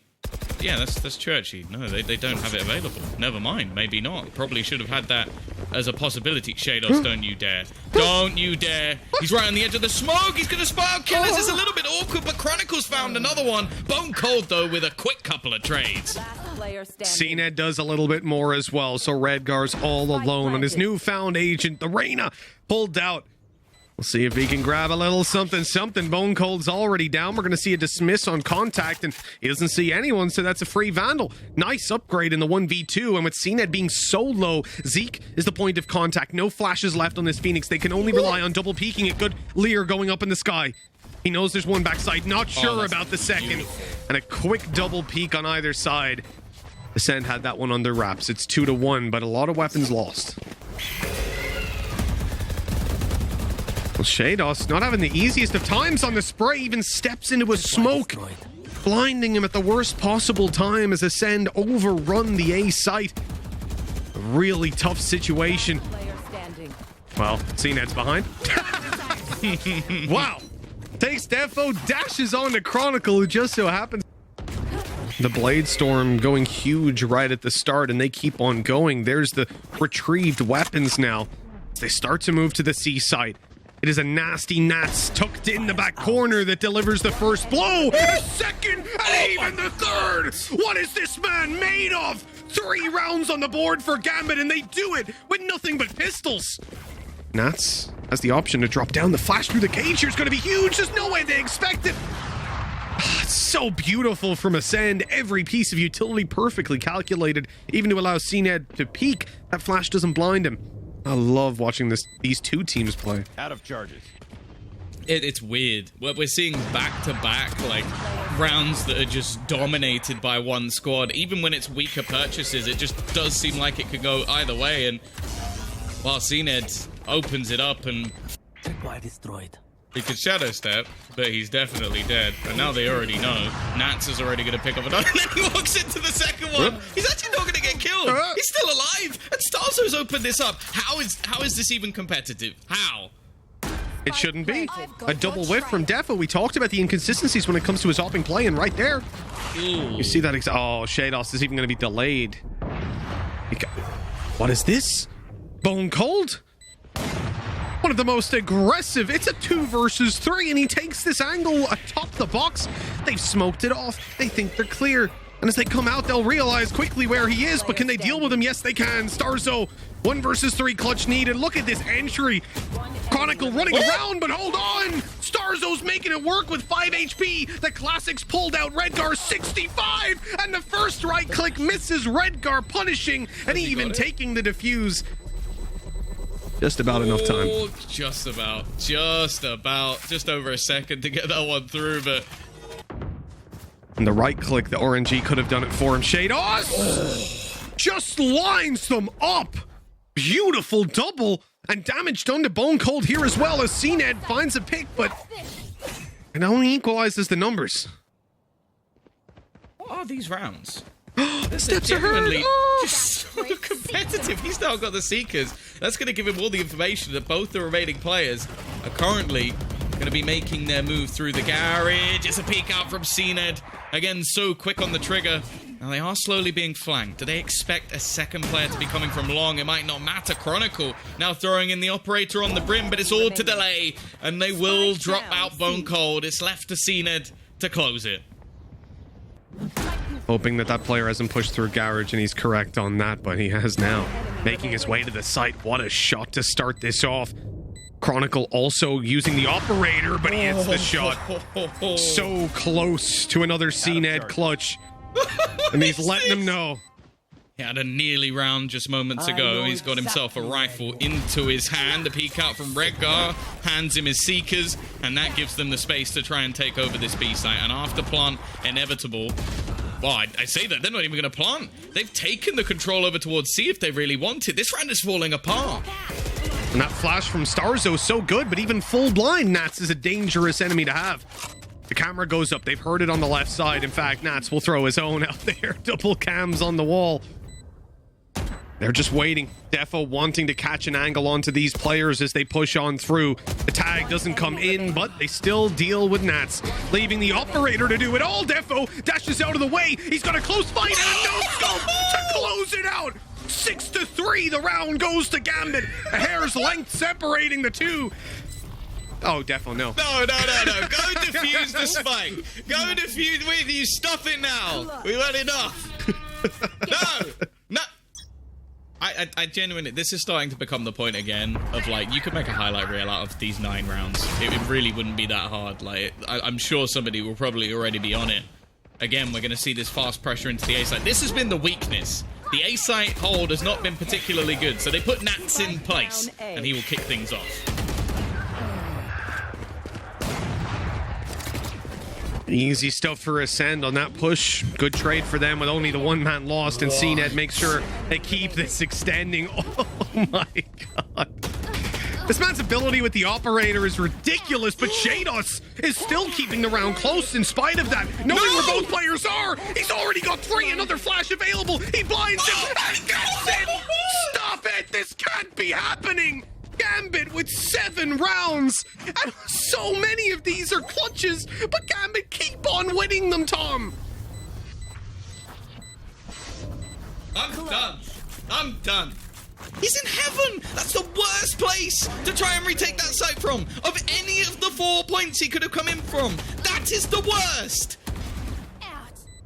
Yeah, that's churchy. No, they don't have it available. Never mind. Maybe not. Probably should have had that as a possibility. Shados, don't you dare. Don't you dare. He's right on the edge of the smoke. He's going to spy out killers. It's a little bit awkward, but Chronicles found another one. Bone cold, though, with a quick couple of trades. CNED does a little bit more as well, so Redgar's all alone on his newfound agent. The Reyna pulled out. We'll see if he can grab a little something. Bone Cold's already down. We're going to see a dismiss on contact, and he doesn't see anyone, so that's a free Vandal. Nice upgrade in the 1v2, and with CNED being so low, Zeke is the point of contact. No flashes left on this Phoenix. They can only rely on double peeking it. Good Lear going up in the sky. He knows there's one backside. Not sure about the second. Beautiful. And a quick double peek on either side. Acend had that one under wraps. It's 2-1, but a lot of weapons lost. Well, Shados not having the easiest of times on the spray, even steps into a smoke, blinding him at the worst possible time as Acend overrun the A site. A really tough situation. Well, CNED's behind. Wow. Takes Defo, dashes on to Chronicle, who just so happens. The Blade Storm going huge right at the start, and they keep on going. There's the retrieved weapons now. They start to move to the C site. It is a nasty Nats tucked in the back corner that delivers the first blow, the second, and even the third. What is this man made of? 3 rounds on the board for Gambit, and they do it with nothing but pistols. Nats has the option to drop down. The flash through the cage here is going to be huge. There's no way they expect it. It's so beautiful from Acend. Every piece of utility perfectly calculated, even to allow CNED to peek. That flash doesn't blind him. I love watching these two teams play. Out of charges. It's weird. We're seeing back-to-back like rounds that are just dominated by one squad. Even when it's weaker purchases, it just does seem like it could go either way. And while CNED opens it up and destroyed. He could shadow step, but he's definitely dead. And now they already know. Nats is already going to pick up another. And then he walks into the second one. He's actually not going to get killed. He's still alive. And Starzo's opened this up. How is this even competitive? How? It shouldn't be. A double whiff from Defo. We talked about the inconsistencies when it comes to his hopping play, and right there. Ooh. You see that? Oh, Shados is even going to be delayed. What is this? Bone Cold? One of the most aggressive. It's a 2 versus 3, and he takes this angle atop the box. They've smoked it off. They think they're clear. And as they come out, they'll realize quickly where he is, but can they deal with him? Yes, they can. Starzo, 1 versus 3 clutch needed. Look at this entry. Chronicle running around, but hold on! Starzo's making it work with 5 HP. The Classics pulled out Redgar 65, and the first right click misses Redgar, punishing, and he even taking the defuse. Just about enough time. Just about. Just over a second to get that one through, but... And the right click, the RNG could have done it for him. Shahzam just lines them up. Beautiful double, and damage done to Bone Cold here as well, as CNED finds a pick, but it only equalizes the numbers. What are these rounds? Steps are heard. Just so competitive. He's now got the Seekers. That's going to give him all the information that both the remaining players are currently going to be making their move through the garage. It's a peek out from CNED. Again, so quick on the trigger. Now, they are slowly being flanked. Do they expect a second player to be coming from long? It might not matter. Chronicle now throwing in the operator on the brim, but it's all to delay. And they will drop out Bone Cold. It's left to CNED to close it. Hoping that that player hasn't pushed through garage, and he's correct on that, but he has now. Making his way to the site. What a shot to start this off. Chronicle also using the operator, but he hits the shot. So close to another CNED clutch. And he's letting them know. He had a nearly round just moments ago. He's got himself a rifle into his hand. The peek out from Redgar hands him his Seekers, and that gives them the space to try and take over this B site. And after plant, inevitable. Well, I say that, they're not even going to plant. They've taken the control over towards C if they really want it. This round is falling apart. And that flash from Starzo is so good, but even full blind Nats is a dangerous enemy to have. The camera goes up. They've heard it on the left side. In fact, Nats will throw his own out there. Double cams on the wall. They're just waiting. Defo wanting to catch an angle onto these players as they push on through. The tag doesn't come in, but they still deal with Nats, leaving the operator to do it all. Defo dashes out of the way. He's got a close fight and a no-scope to close it out. 6-3, the round goes to Gambit. A hair's length separating the two. Oh, Defo, no. No. Go defuse the spike. Go defuse with you. Stop it now. We've had enough. No. I genuinely, this is starting to become the point again of, like, you could make a highlight reel out of these 9 rounds. It really wouldn't be that hard. Like, I'm sure somebody will probably already be on it. Again, we're going to see this fast pressure into the A site. This has been the weakness. The A site hold has not been particularly good, so they put Nats in place, and he will kick things off. Easy stuff for Acend on that push. Good trade for them with only the one man lost, and CNED makes sure they keep this extending. Oh my god. This man's ability with the operator is ridiculous, but Shados is still keeping the round close in spite of that. Knowing where both players are, he's already got 3, another flash available. He blinds him and gets it. Stop it, this can't be happening. Gambit with 7 rounds, and so many of these are clutches, but Gambit keep on winning them, Tom. I'm done. He's in heaven. That's the worst place to try and retake that site from. Of any of the 4 points he could have come in from, that is the worst.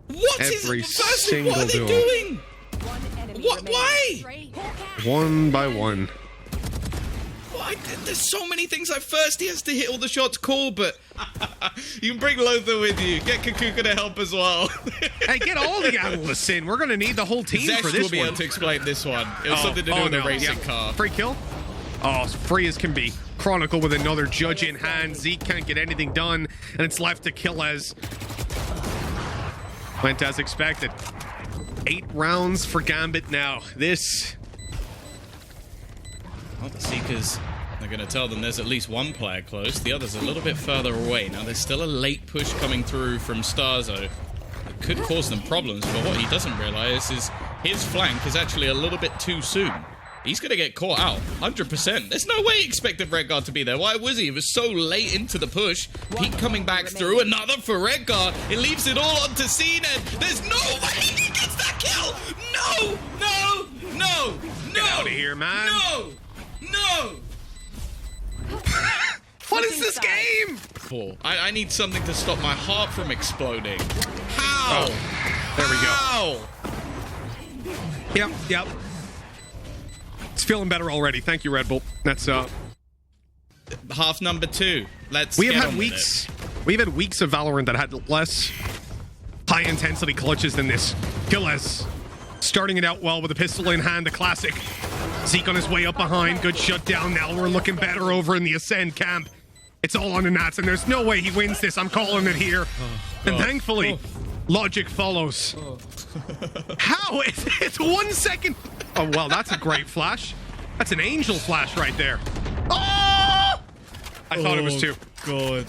What are they doing? Why? One by one. There's so many things. First he has to hit all the shots, cool, but you can bring Lothar with you. Get Kakuka to help as well. Hey, get all the analysts in. We're going to need the whole team Zesh for this will be able to explain this one. It was something to do with the racing car. Free kill? Oh, free as can be. Chronicle with another judge in hand. Zeke can't get anything done, and it's left to kill as went as expected. 8 rounds for Gambit now. This... Well, the Seekers are going to tell them there's at least one player close. The other's a little bit further away. Now, there's still a late push coming through from Starzo. It could cause them problems, but what he doesn't realize is his flank is actually a little bit too soon. He's going to get caught out, 100%. There's no way he expected Redgar to be there. Why was he? He was so late into the push. Keep coming back through. Another for Redgar. It leaves it all onto CNED. There's no way he gets that kill. No. Get out of here, man. No. What is this game? I need something to stop my heart from exploding. How? Oh, there we go. Yep. It's feeling better already. Thank you, Red Bull. That's half number 2. Let's We've get had on weeks. We've had weeks of Valorant that had less high intensity clutches than this. kyedae starting it out well with a pistol in hand, the classic. Zeke on his way up behind, good shutdown. Now we're looking better over in the Acend camp. It's all on the Nats, and there's no way he wins this. I'm calling it here. And thankfully, logic follows. How? It's 1 second. Oh, well, that's a great flash. That's an angel flash right there. Oh! I thought it was 2. God.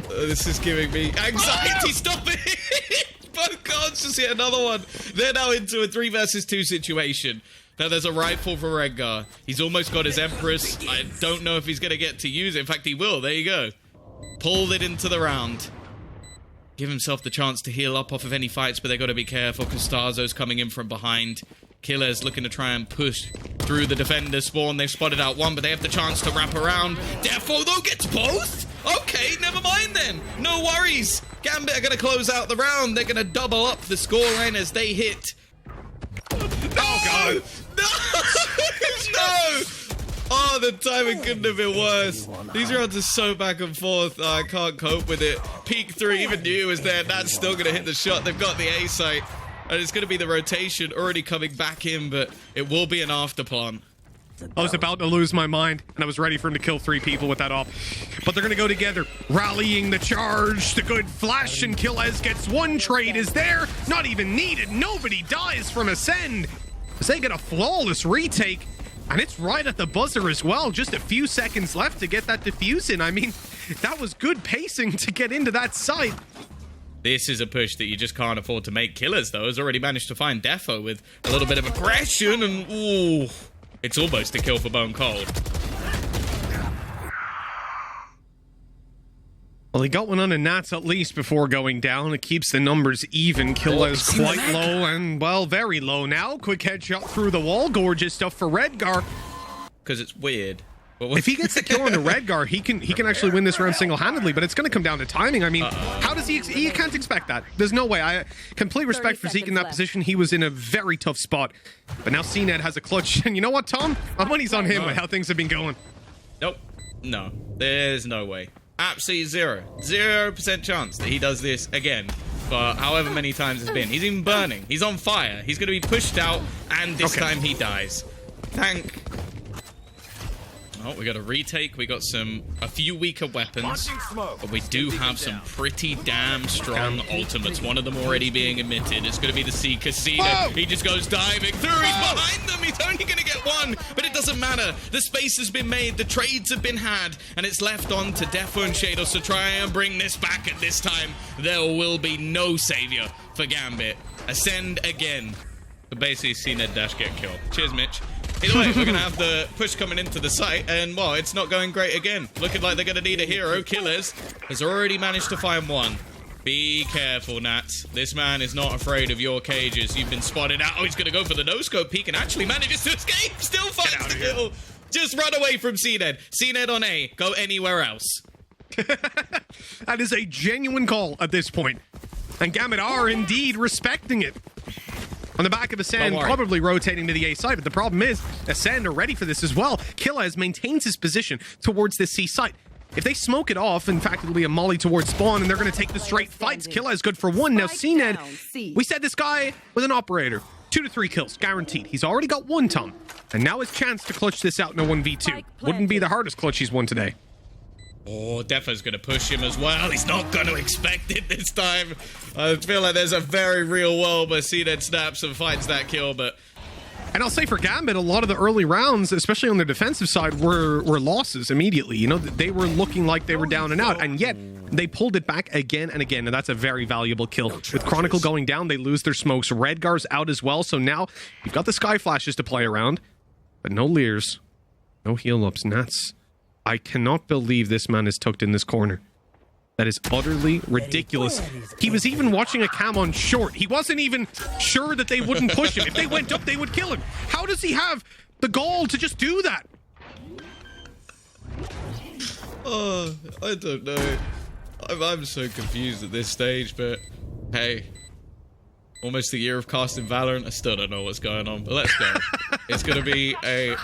This is giving me anxiety. Stop it. Both cards just hit another one. They're now into a 3 versus 2 situation. Now there's a rifle for Redgar. He's almost got his Empress. I don't know if he's going to get to use it. In fact, he will. There you go. Pulled it into the round. Give himself the chance to heal up off of any fights, but they got to be careful because Starzo's coming in from behind. kyedae's looking to try and push through the defender spawn. They've spotted out one, but they have the chance to wrap around. Defo, though, gets both? Okay, never mind then. No worries. Gambit are going to close out the round. They're going to double up the scoreline as they hit. Oh, God. No! No! Oh, the timing couldn't have been worse. These rounds are so back and forth. I can't cope with it. Peak 3, even knew was there. That's still going to hit the shot. They've got the A site. And it's going to be the rotation already coming back in, but it will be an afterplan. I was about to lose my mind, and I was ready for him to kill 3 people with that op. But they're going to go together, rallying the charge. The good flash, and kyedae gets 1 trade is there. Not even needed. Nobody dies from Acend. As they get a flawless retake, and it's right at the buzzer as well. Just a few seconds left to get that defuse in. I mean, that was good pacing to get into that site. This is a push that you just can't afford to make. kyedae, though, has already managed to find Defo with a little bit of aggression, and ooh, it's almost a kill for Bone Cold. Well, he got one on the Nats at least before going down. It keeps the numbers even. kyedae's quite low and, well, very low now. Quick headshot through the wall. Gorgeous stuff for Redgar. Because it's weird. If he gets the kill on the Redgar, he can actually win this round single-handedly, but it's going to come down to timing. I mean, how does he can't expect that. There's no way. I complete respect for Zeke in that position. He was in a very tough spot. But now CNED has a clutch. And you know what, Tom? My money's on him with how things have been going. Nope. No. There's no way. Absolutely 0% chance that he does this again for however many times it's been. He's even burning. He's on fire. He's going to be pushed out, and this time he dies. Thank... Oh, we got a retake. We got a few weaker weapons, but we do have some pretty damn strong ultimates. One of them already being emitted. It's going to be the Seeker. He just goes diving through. He's behind them. He's only going to get 1, but it doesn't matter. The space has been made. The trades have been had, and it's left on to Defo and Shadows to try and bring this back. At this time, there will be no savior for Gambit. Ascend again. But basically, CNED dash get killed. Cheers, Mitch. Either way, we're going to have the push coming into the site, and, well, it's not going great again. Looking like they're going to need a hero. kyedae has already managed to find 1. Be careful, Nats. This man is not afraid of your cages. You've been spotted out. Oh, he's going to go for the no-scope peek and actually manages to escape. Still finds the kill. Just run away from CNED. CNED on A. Go anywhere else. That is a genuine call at this point. And Gambit are indeed respecting it. On the back of Acend, probably rotating to the A side, but the problem is, Acend are ready for this as well. kyedae maintains his position towards this C site. If they smoke it off, in fact, it'll be a molly towards spawn, and they're going to take the straight fights. kyedae is good for 1. Now, CNED, we said this guy was an operator. 2 to 3 kills, guaranteed. He's already got 1, Tom. And now his chance to clutch this out in a 1v2. Wouldn't be the hardest clutch he's won today. Oh, Defo's going to push him as well. He's not going to expect it this time. I feel like there's a very real world where CNED snaps and finds that kill, but... And I'll say for Gambit, a lot of the early rounds, especially on the defensive side, were losses immediately. You know, they were looking like they were down and out, and yet they pulled it back again and again, and that's a very valuable kill. With Chronicle going down, they lose their smokes. Redgar's out as well, so now you've got the Sky Flashes to play around, but no Leers, no heal-ups, Nats. I cannot believe this man is tucked in this corner. That is utterly ridiculous. He was even watching a cam on short. He wasn't even sure that they wouldn't push him. If they went up, they would kill him. How does he have the gall to just do that? Oh, I don't know. I'm so confused at this stage, but hey. Almost a year of casting Valorant. I still don't know what's going on, but let's go. It's going to be a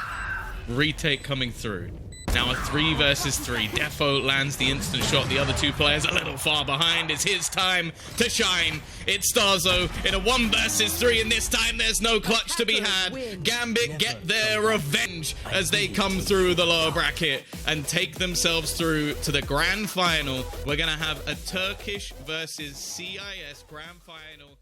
retake coming through. Now a 3 versus 3. Defo lands the instant shot. The other two players a little far behind. It's his time to shine. It's Starzo in a 1 versus 3, and this time there's no clutch to be had. Gambit get their revenge as they come through the lower bracket and take themselves through to the grand final. We're going to have a Turkish versus CIS grand final.